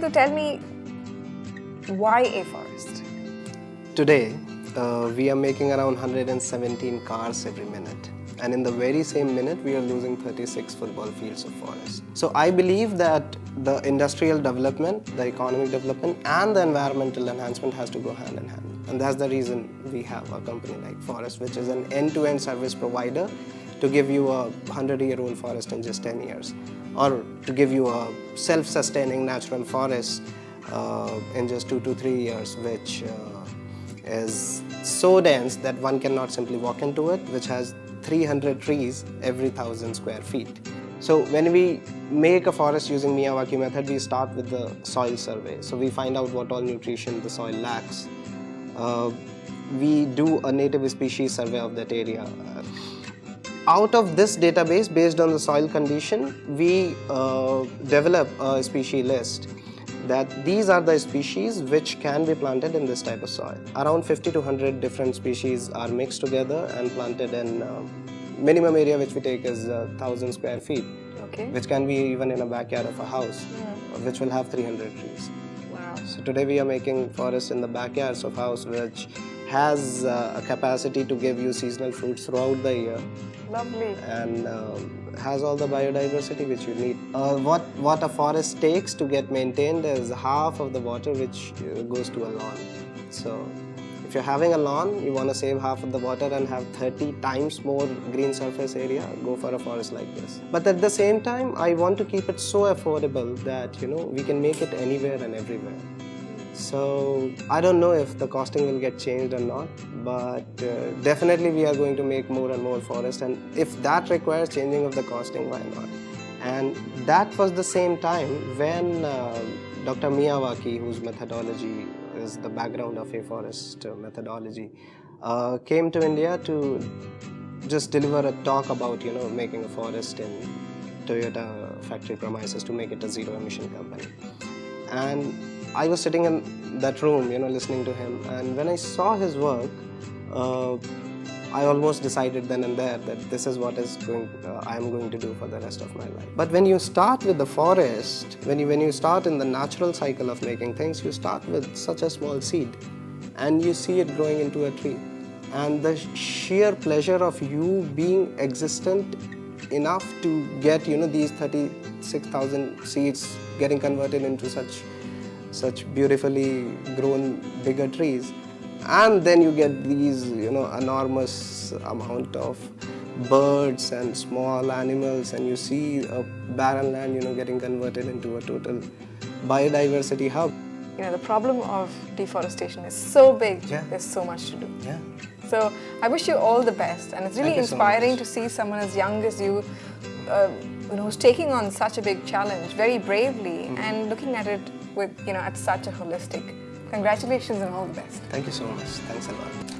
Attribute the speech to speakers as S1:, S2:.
S1: So tell me, why a forest?
S2: Today, we are making around 117 cars every minute. And in the very same minute, we are losing 36 football fields of forest. So I believe that the industrial development, the economic development, and the environmental enhancement has to go hand in hand. And that's the reason we have a company like Forest, which is an end-to-end service provider to give you a 100-year-old forest in just 10 years, or to give you a self-sustaining natural forest in just 2 to 3 years, which is so dense that one cannot simply walk into it, which has 300 trees every 1,000 square feet. So when we make a forest using Miyawaki method, we start with the soil survey. So we find out what all nutrition the soil lacks. We do a native species survey of that area. Out of this database, based on the soil condition, we develop a species list that these are the species which can be planted in this type of soil. Around 50 to 100 different species are mixed together and planted in minimum area which we take is 1,000 square feet, which can be even in a backyard of a house, which will have 300 trees.
S1: Wow.
S2: So today we are making forests in the backyards of house which has a capacity to give you seasonal fruits throughout the year.
S1: Lovely.
S2: And has all the biodiversity which you need. What a forest takes to get maintained is half of the water which goes to a lawn. So if you're having a lawn, you want to save half of the water and have 30 times more green surface area, go for a forest like this. But at the same time, I want to keep it so affordable that we can make it anywhere and everywhere. So I don't know if the costing will get changed or not, but definitely we are going to make more and more forests, and if that requires changing of the costing, why not? And that was the same time when Dr. Miyawaki, whose methodology is the background of a forest methodology, came to India to just deliver a talk about making a forest in Toyota factory premises to make it a zero emission company. And I was sitting in that room, listening to him, and when I saw his work, I almost decided then and there that this is what I am going to do for the rest of my life. But when you start with the forest, when you start in the natural cycle of making things, you start with such a small seed, and you see it growing into a tree. And the sheer pleasure of you being existent enough to get, these 36,000 seeds getting converted into such beautifully grown bigger trees, and then you get these enormous amount of birds and small animals, and you see a barren land getting converted into a total biodiversity hub.
S1: The problem of deforestation is so big. There's so much to do. So I wish you all the best, and it's really inspiring to see someone as young as you who's taking on such a big challenge very bravely and looking at it with at such a holistic. Congratulations and all the best.
S2: Thank you so much. Thanks a lot.